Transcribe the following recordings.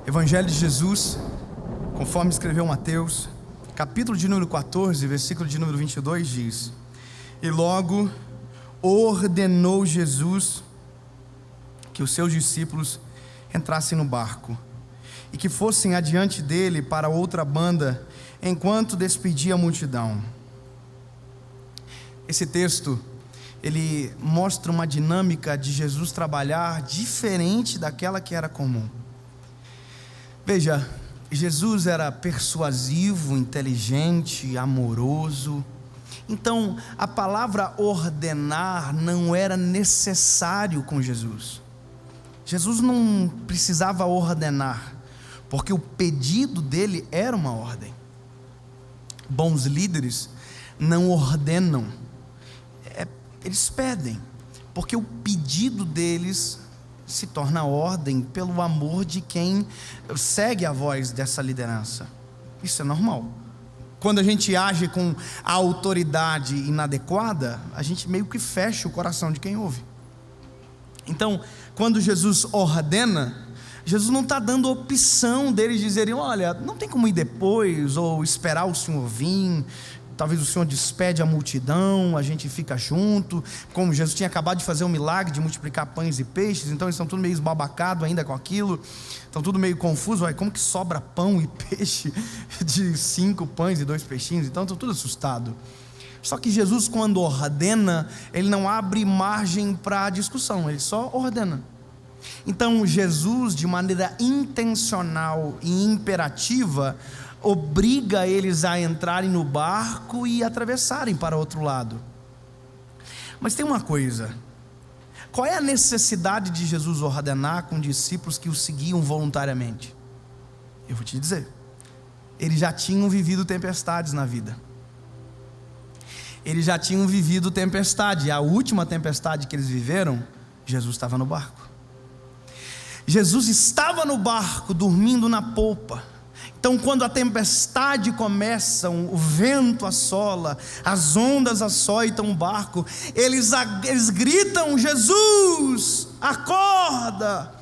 Evangelho de Jesus, conforme escreveu Mateus, capítulo de número 14, versículo de número 22 diz: E logo ordenou Jesus que os seus discípulos entrassem no barco e que fossem adiante dele para outra banda, enquanto despedia a multidão. Esse texto, ele mostra uma dinâmica de Jesus trabalhar diferente daquela que era comum. Veja, Jesus era persuasivo, inteligente, amoroso. Então, a palavra ordenar não era necessário com Jesus. Jesus não precisava ordenar, porque o pedido dele era uma ordem. Bons líderes não ordenam, eles pedem, porque o pedido deles se torna ordem pelo amor de quem segue a voz dessa liderança. Isso é normal. Quando a gente age com a autoridade inadequada, a gente meio que fecha o coração de quem ouve. Então, quando Jesus ordena, Jesus não está dando opção deles dizerem: olha, não tem como ir depois, ou esperar o Senhor vir, talvez o Senhor despede a multidão, a gente fica junto. Como Jesus tinha acabado de fazer um milagre de multiplicar pães e peixes, então eles estão tudo meio esbabacados ainda com aquilo, estão tudo meio confuso. Como que sobra pão e peixe de 5 pães e 2 peixinhos? Então estão tudo assustados. Só que Jesus, quando ordena, ele não abre margem para discussão, ele só ordena. Então Jesus, de maneira intencional e imperativa, obriga eles a entrarem no barco e atravessarem para outro lado. Mas tem uma coisa: qual é a necessidade de Jesus ordenar com discípulos que o seguiam voluntariamente? Eu vou te dizer, eles já tinham vivido tempestades na vida. Eles já tinham vivido tempestade. A última tempestade que eles viveram, Jesus estava no barco. Jesus estava no barco, dormindo na polpa. Então, quando a tempestade começa, o vento assola, as ondas açoitam o barco, eles gritam: Jesus, acorda!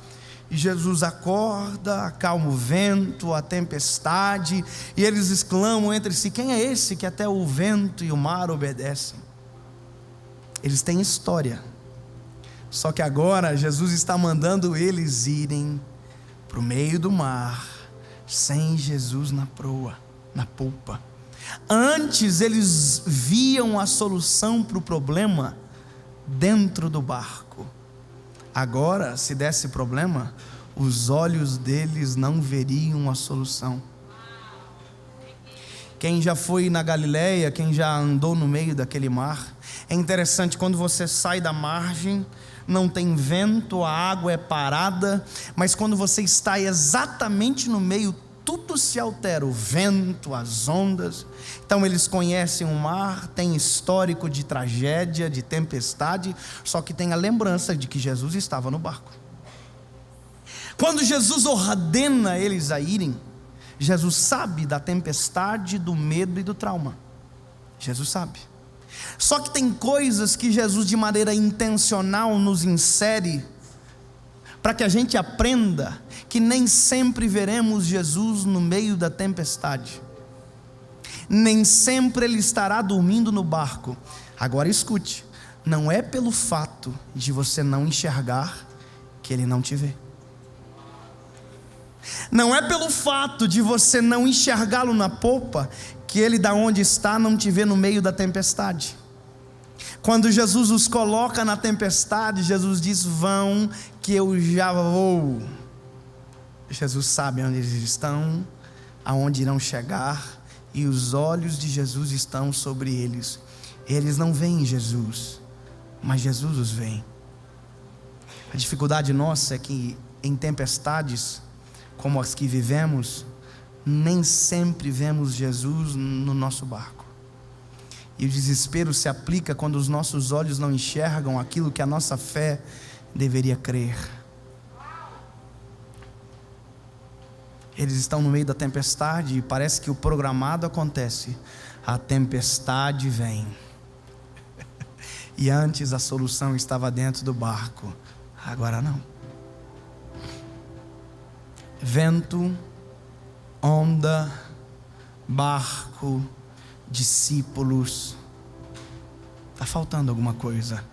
E Jesus acorda, acalma o vento, a tempestade, e eles exclamam entre si: quem é esse que até o vento e o mar obedecem? Eles têm história, só que agora Jesus está mandando eles irem para o meio do mar, sem Jesus na proa, na polpa. Antes eles viam a solução para o problema dentro do barco. Agora, se desse problema, os olhos deles não veriam a solução. Quem já foi na Galileia, quem já andou no meio daquele mar, é interessante, quando você sai da margem, não tem vento, a água é parada, mas quando você está exatamente no meio, tudo se altera, o vento, as ondas. Então eles conhecem o mar, tem histórico de tragédia, de tempestade, só que tem a lembrança de que Jesus estava no barco. Quando Jesus ordena eles a irem, Jesus sabe da tempestade, do medo e do trauma. Jesus sabe. Só que tem coisas que Jesus, de maneira intencional, nos insere para que a gente aprenda que nem sempre veremos Jesus no meio da tempestade. Nem sempre Ele estará dormindo no barco. Agora escute, não é pelo fato de você não enxergar que Ele não te vê. Não é pelo fato de você não enxergá-lo na polpa que Ele, da onde está, não te vê no meio da tempestade. Quando Jesus os coloca na tempestade, Jesus diz: vão, que eu já vou. Jesus sabe onde eles estão, aonde irão chegar, e os olhos de Jesus estão sobre eles. Eles não veem Jesus, mas Jesus os vê. A dificuldade nossa é que em tempestades como as que vivemos, nem sempre vemos Jesus no nosso barco. E o desespero se aplica quando os nossos olhos não enxergam aquilo que a nossa fé deveria crer. Eles estão no meio da tempestade e parece que o programado acontece. A tempestade vem. E antes a solução estava dentro do barco, agora não. Vento, onda, barco, discípulos. Está faltando alguma coisa.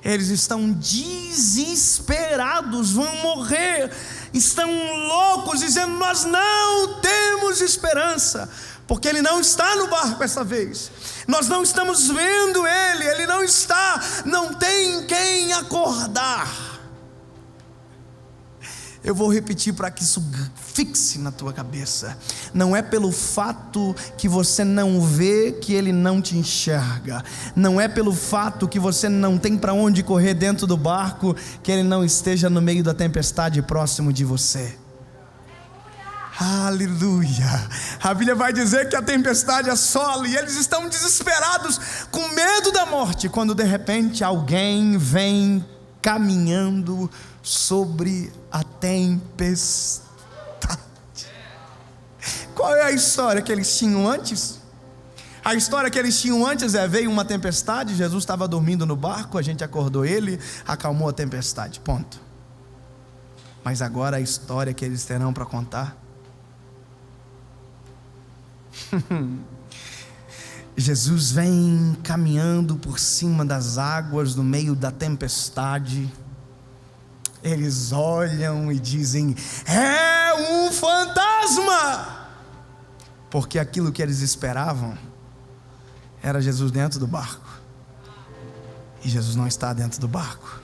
Eles estão desesperados, vão morrer, estão loucos, dizendo: nós não temos esperança, porque ele não está no barco essa vez. Nós não estamos vendo ele não está, não tem quem acordar. Eu vou repetir para que isso fixe na tua cabeça. Não é pelo fato que você não vê que ele não te enxerga. Não é pelo fato que você não tem para onde correr dentro do barco que ele não esteja no meio da tempestade próximo de você. Aleluia. A Bíblia vai dizer que a tempestade assola e eles estão desesperados, com medo da morte, quando de repente alguém vem caminhando sobre a tempestade. Qual é a história que eles tinham antes? A história que eles tinham antes veio uma tempestade, Jesus estava dormindo no barco, a gente acordou ele, acalmou a tempestade, ponto. Mas agora a história que eles terão para contar. Jesus vem caminhando por cima das águas no meio da tempestade. Eles olham e dizem: é um fantasma, porque aquilo que eles esperavam era Jesus dentro do barco, e Jesus não está dentro do barco.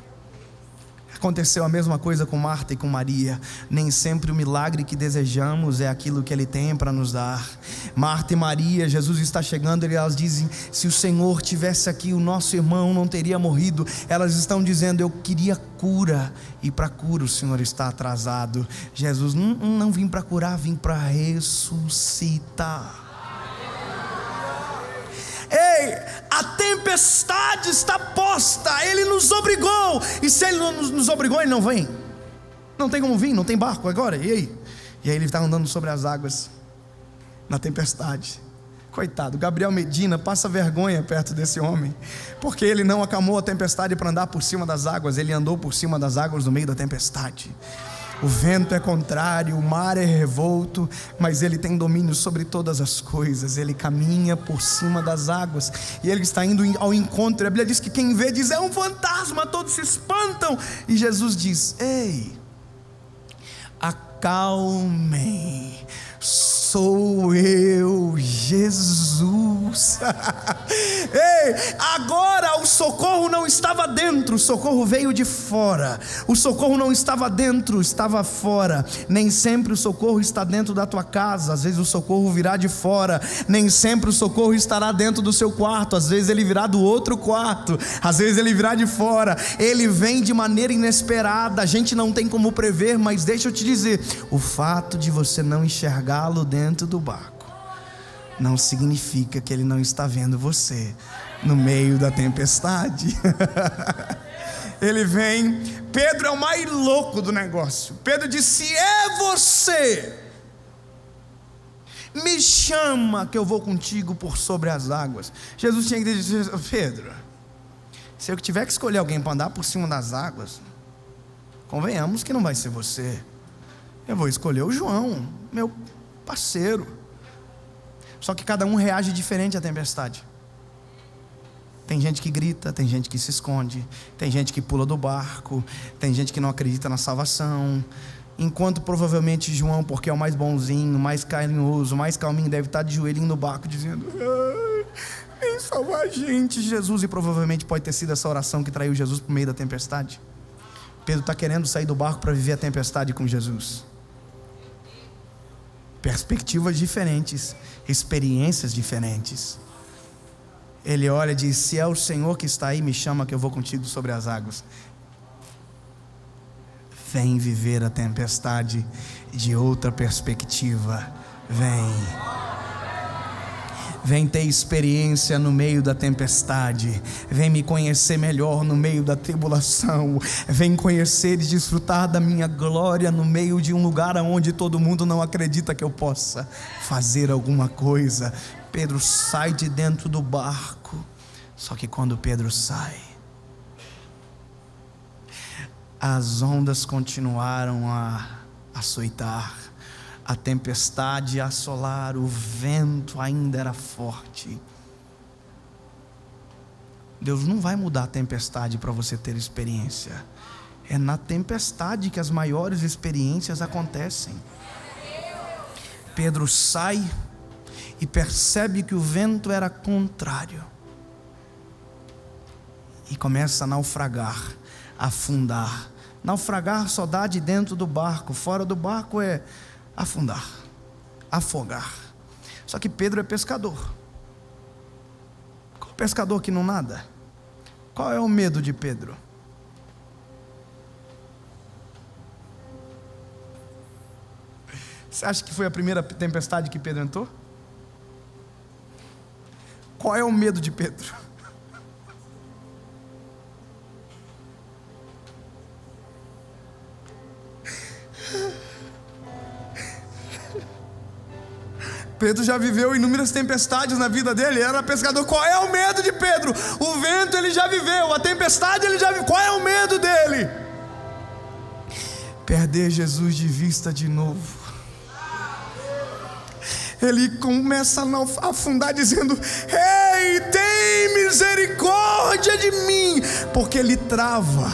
Aconteceu a mesma coisa com Marta e com Maria. Nem sempre o milagre que desejamos é aquilo que Ele tem para nos dar. Marta e Maria, Jesus está chegando e elas dizem: se o Senhor tivesse aqui, o nosso irmão não teria morrido. Elas estão dizendo: eu queria cura, e para cura o Senhor está atrasado. Jesus: não vim para curar, vim para ressuscitar. Ei, a tempestade está posta, Ele nos obrigou, e se Ele não nos obrigou, Ele não vem. Não tem como vir, não tem barco agora, e aí? E aí Ele está andando sobre as águas, na tempestade. Coitado, Gabriel Medina passa vergonha perto desse homem, porque ele não acalmou a tempestade para andar por cima das águas, ele andou por cima das águas no meio da tempestade. O vento é contrário, o mar é revolto, mas Ele tem domínio sobre todas as coisas. Ele caminha por cima das águas, e Ele está indo ao encontro. A Bíblia diz que quem vê diz: é um fantasma, todos se espantam. E Jesus diz: ei, acalmem, sou eu, Jesus. Ei, agora o socorro não estava dentro, o socorro veio de fora. O socorro não estava dentro, estava fora. Nem sempre o socorro está dentro da tua casa, às vezes o socorro virá de fora. Nem sempre o socorro estará dentro do seu quarto, às vezes ele virá do outro quarto, às vezes ele virá de fora. Ele vem de maneira inesperada, a gente não tem como prever. Mas deixa eu te dizer, o fato de você não enxergá-lo dentro do barco não significa que Ele não está vendo você no meio da tempestade. Ele vem. Pedro é o mais louco do negócio. Pedro disse: se é você, me chama que eu vou contigo por sobre as águas. Jesus tinha que dizer: Pedro, se eu tiver que escolher alguém para andar por cima das águas, convenhamos que não vai ser você. Eu vou escolher o João, meu parceiro. Só que cada um reage diferente à tempestade. Tem gente que grita, tem gente que se esconde, tem gente que pula do barco, tem gente que não acredita na salvação. Enquanto provavelmente João, porque é o mais bonzinho, mais carinhoso, mais calminho, deve estar de joelhinho no barco dizendo: vem salvar a gente, Jesus. E provavelmente pode ter sido essa oração que traiu Jesus por meio da tempestade. Pedro está querendo sair do barco para viver a tempestade com Jesus. Perspectivas diferentes, experiências diferentes. Ele olha e diz: se é o Senhor que está aí, me chama que eu vou contigo sobre as águas. Vem viver a tempestade de outra perspectiva. Vem ter experiência no meio da tempestade. Vem me conhecer melhor no meio da tribulação. Vem conhecer e desfrutar da minha glória no meio de um lugar onde todo mundo não acredita que eu possa fazer alguma coisa. Pedro sai de dentro do barco. Só que quando Pedro sai, as ondas continuaram a açoitar, a tempestade assolar, o vento ainda era forte. Deus não vai mudar a tempestade para você ter experiência. É na tempestade que as maiores experiências acontecem. Pedro sai e percebe que o vento era contrário. E começa a naufragar, a afundar. Naufragar só dá de dentro do barco, fora do barco é afundar, afogar. Só que Pedro é pescador. Qual pescador que não nada? Qual é o medo de Pedro? Você acha que foi a primeira tempestade que Pedro entrou? Qual é o medo de Pedro? Pedro já viveu inúmeras tempestades na vida dele, era pescador. Qual é o medo de Pedro? O vento ele já viveu, a tempestade ele já viveu. Qual é o medo dele? Perder Jesus de vista de novo. Ele começa a afundar dizendo: ei, tem misericórdia de mim, porque ele trava.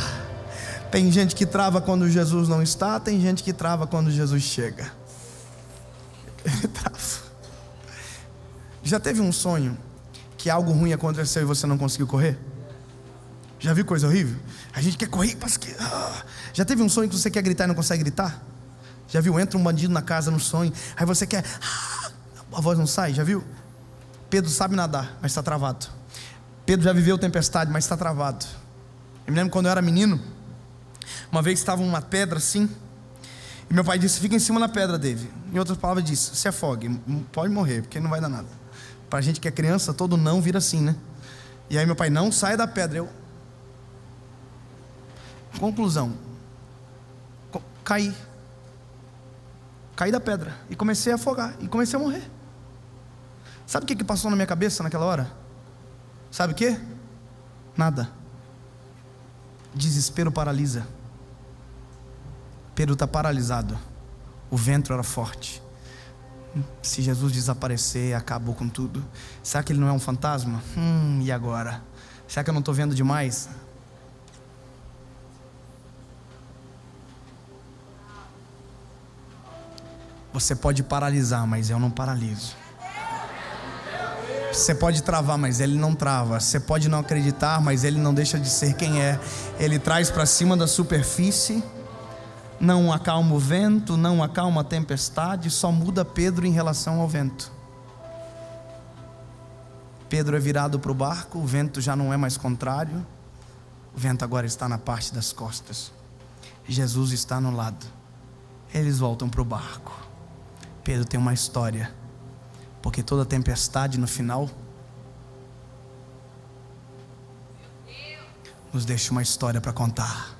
Tem gente que trava quando Jesus não está, tem gente que trava quando Jesus chega. Ele trava. Já teve um sonho que algo ruim aconteceu e você não conseguiu correr? Já viu coisa horrível? A gente quer correr, mas que... Já teve um sonho que você quer gritar e não consegue gritar? Já viu? Entra um bandido na casa no sonho, aí você quer... a voz não sai, já viu? Pedro sabe nadar, mas está travado. Pedro já viveu tempestade, mas está travado. Eu me lembro quando eu era menino, uma vez estava uma pedra assim, e meu pai disse: fica em cima da pedra, David. Em outras palavras disse: se afogue, pode morrer, porque não vai dar nada. Para a gente que é criança, todo não vira assim, né? E aí meu pai: não, saia da pedra. Conclusão, caí da pedra e comecei a afogar e comecei a morrer. Sabe o que passou na minha cabeça naquela hora? Sabe o que? Nada. Desespero paralisa. Pedro está paralisado. O vento era forte. Se Jesus desaparecer, acabou com tudo. Será que ele não é um fantasma? E agora? Será que eu não estou vendo demais? Você pode paralisar, mas eu não paraliso. Você pode travar, mas Ele não trava. Você pode não acreditar, mas Ele não deixa de ser quem é. Ele traz para cima da superfície. Não acalma o vento, não acalma a tempestade. Só muda Pedro em relação ao vento. Pedro é virado para o barco. O vento já não é mais contrário. O vento agora está na parte das costas. Jesus está no lado. Eles voltam para o barco. Pedro tem uma história, porque toda tempestade no final nos deixa uma história para contar.